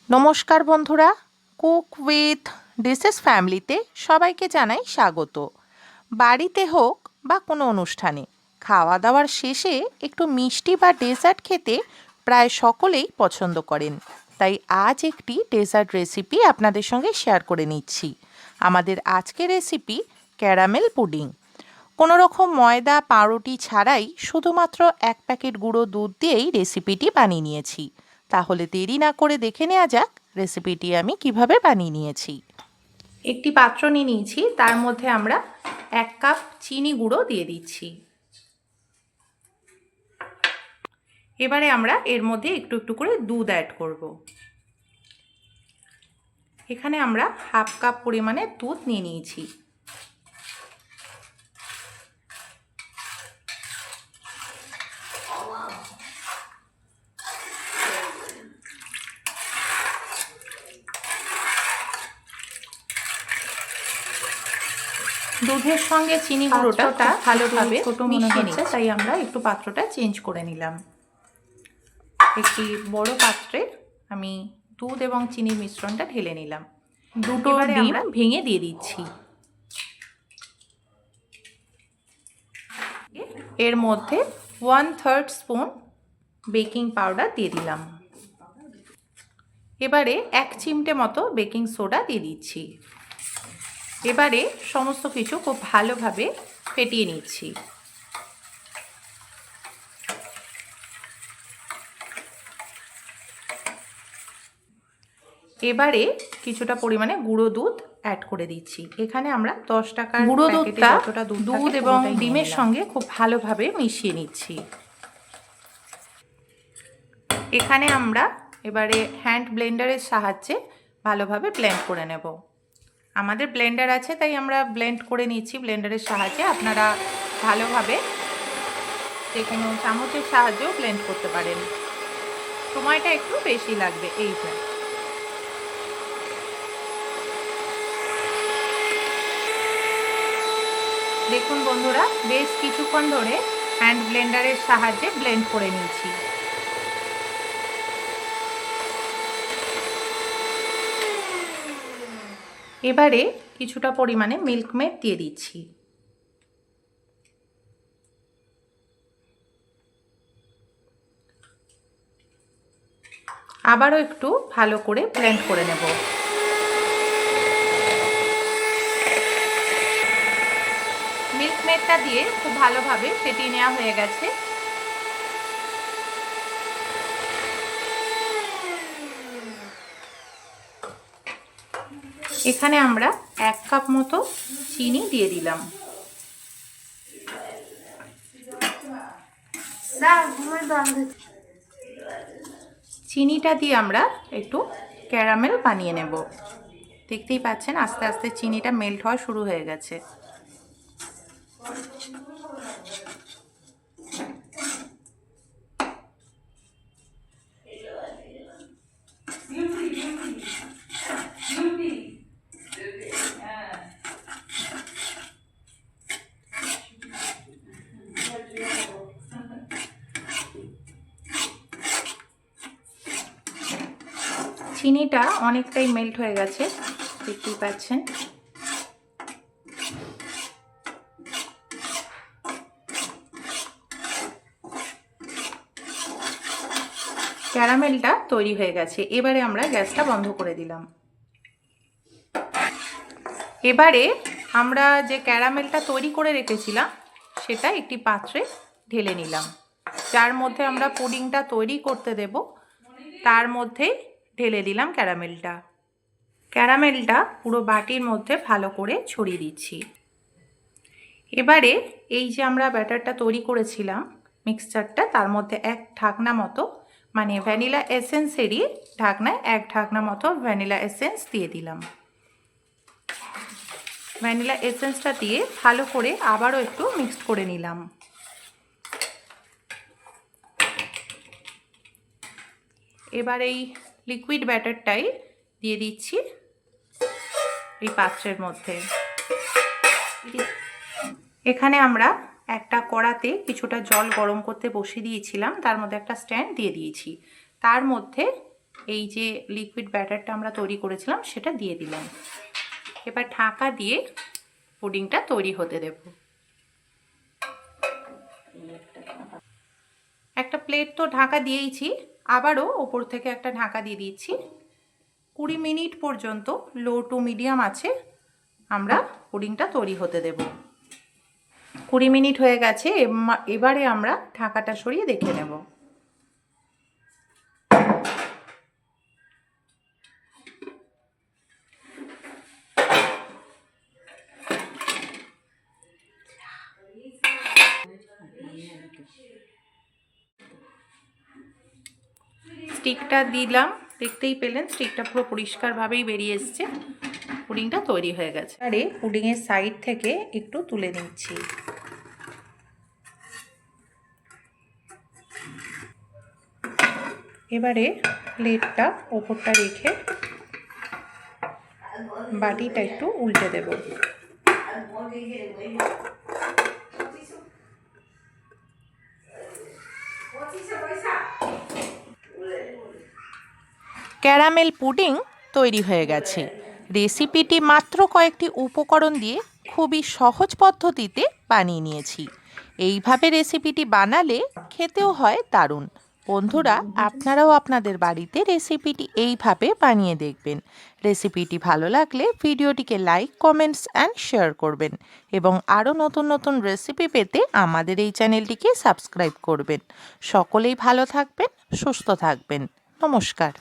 নমস্কার বন্ধুরা, cook with dishes ফ্যামিলিতে সবাইকে জানাই স্বাগত। বাড়িতে হোক বা কোনো অনুষ্ঠানে খাওয়া দাওয়ার শেষে একটু মিষ্টি বা ডেজার্ট খেতে প্রায় সকলেই পছন্দ করেন। তাই আজ একটি ডেজার্ট রেসিপি আপনাদের সঙ্গে শেয়ার করে নিচ্ছি। আমাদের আজকের রেসিপি ক্যারামেল পুডিং। কোনো রকম ময়দা পাউরুটি ছাড়াই শুধুমাত্র 1 প্যাকেট গুঁড়ো দুধ দিয়েই রেসিপিটি বানিয়ে নিয়েছি। তাহলে দেরি না করে দেখে নেওয়া যাক রেসিপিটি আমি কিভাবে বানিয়ে নিয়েছি। একটি পাত্র নিয়ে নিয়েছি, তার মধ্যে আমরা 1 কাপ চিনি গুঁড়ো দিয়ে দিচ্ছি। এবারে আমরা এর মধ্যে একটু একটু করে দুধ অ্যাড করব। এখানে আমরা 1/2 কাপ পরিমাণে দুধ নিয়ে নিয়েছি। দুধের সঙ্গে চিনি গুঁড়োটা ভালোভাবে ছোট মনে হচ্ছে, তাই আমরা একটু পাত্রটা চেঞ্জ করে নিলাম। একটি বড় পাত্রে আমি দুধ এবং চিনির মিশ্রণটা ঢেলে নিলাম। দুটো ডিম ভেঙে দিয়ে দিচ্ছি। এর মধ্যে 1/3 স্পুন বেকিং পাউডার দিয়ে দিলাম। এবারে 1 চিমটে মতো বেকিং সোডা দিয়ে দিচ্ছি। এবারে সমস্ত কিছু খুব ভালোভাবে ফেটিয়ে নিচ্ছি। এবারে কিছুটা পরিমাণে গুঁড়ো দুধ অ্যাড করে দিচ্ছি। এখানে আমরা 10 টাকার গুঁড়ো দুধটা দুধ এবং ডিমের সঙ্গে খুব ভালোভাবে মিশিয়ে নিচ্ছি। এখানে আমরা এবারে হ্যান্ড ব্লেন্ডারের সাহায্যে ভালোভাবে ব্লেন্ড করে নেব। আমাদের ব্লেন্ডার আছে তাই আমরা ব্লেন্ড করে নিচ্ছি ব্লেন্ডারের সাহায্যে। আপনারা ভালোভাবে যে কোনো চামচের সাহায্যেও ব্লেন্ড করতে পারেন। সময়টা একটু বেশি লাগবে। এইটা দেখুন বন্ধুরা, বেশ কিছুক্ষণ ধরে হ্যান্ড ব্লেন্ডারের সাহায্যে ব্লেন্ড করে নিয়েছি। এবারে কিছুটা পরিমাণে মিল্ক মেড দিয়ে দিচ্ছি। আবারও একটু ভালো করে ব্লেন্ড করে নেব। মিল্ক মেডটা দিয়ে খুব ভালোভাবে ফেটিয়ে নেওয়া হয়ে গেছে। এখানে আমরা 1 কাপ মতো চিনি দিয়ে দিলাম। চিনিটা দিয়ে আমরা একটু ক্যারামেল বানিয়ে নেব। দেখতেই পাচ্ছেন আস্তে আস্তে চিনিটা মেল্ট হওয়া শুরু হয়ে গেছে। চিনিটা অনেকটাই মেল্ট হয়ে গেছে, দেখতেই পাচ্ছেন। ক্যারামেলটা তৈরি হয়ে গেছে। এবারে আমরা গ্যাসটা বন্ধ করে দিলাম। এবারে আমরা যে ক্যারামেলটা তৈরি করে রেখেছিলাম সেটা একটি পাত্রে ঢেলে নিলাম। যার মধ্যে আমরা পুডিংটা তৈরি করতে দেব তার মধ্যে ঢেলে দিলাম ক্যারামেলটা। ক্যারামেলটা পুরো বাটির মধ্যে ভালো করে ছড়িয়ে দিচ্ছি। এবারে এই যে আমরা ব্যাটারটা তৈরি করেছিলাম মিক্সচারটা, তার মধ্যে 1 ঢাকনা মতো মানে ভ্যানিলা এসেন্সেরই ঢাকনায় 1 ঢাকনা মতো ভ্যানিলা এসেন্স দিয়ে দিলাম। ভ্যানিলা এসেন্সটা দিয়ে ভালো করে আবারও একটু মিক্সড করে নিলাম। এবার এই লিকুইড ব্যাটারটাই দিয়ে দিচ্ছি এই পাত্রের মধ্যে। এখানে আমরা একটা কড়াতে কিছুটা জল গরম করতে বসিয়ে দিয়েছিলাম, তার মধ্যে একটা স্ট্যান্ড দিয়ে দিয়েছি। তার মধ্যে এই যে লিকুইড ব্যাটারটা আমরা তৈরি করেছিলাম সেটা দিয়ে দিলাম। এবার ঢাকা দিয়ে পুডিংটা তৈরি হতে দেব। একটা প্লেট তো ঢাকা দিয়েইছি, আবারও ওপর থেকে একটা ঢাকা দিয়ে দিচ্ছি। 20 মিনিট পর্যন্ত লো টু মিডিয়াম আছে আমরা পুডিংটা তৈরি হতে দেব। 20 মিনিট হয়ে গেছে, এবারে আমরা ঢাকাটা সরিয়ে দেখে নেব। স্টিকটা দিলাম, দেখতেই পেলেন স্টিকটা পুরো পরিষ্কারভাবেই বেরিয়ে এসছে। পুডিংটা তৈরি হয়ে গেছে। আরে পুডিংয়ের সাইড থেকে একটু তুলে নিচ্ছি। এবারে প্লেটটা ওপরটা রেখে বাটিটা একটু উল্টে দেব। ক্যারামেল পুডিং তৈরি হয়ে গেছে। রেসিপিটি মাত্র কয়েকটি উপকরণ দিয়ে খুবই সহজ পদ্ধতিতে বানিয়ে নিয়েছি। এইভাবে রেসিপিটি বানালে খেতেও হয় দারুণ। বন্ধুরা, আপনারাও আপনাদের বাড়িতে রেসিপিটি এইভাবে বানিয়ে দেখবেন। রেসিপিটি ভালো লাগলে ভিডিওটিকে লাইক, কমেন্টস অ্যান্ড শেয়ার করবেন এবং আরও নতুন নতুন রেসিপি পেতে আমাদের এই চ্যানেলটিকে সাবস্ক্রাইব করবেন। সকলেই ভালো থাকবেন, সুস্থ থাকবেন। নমস্কার।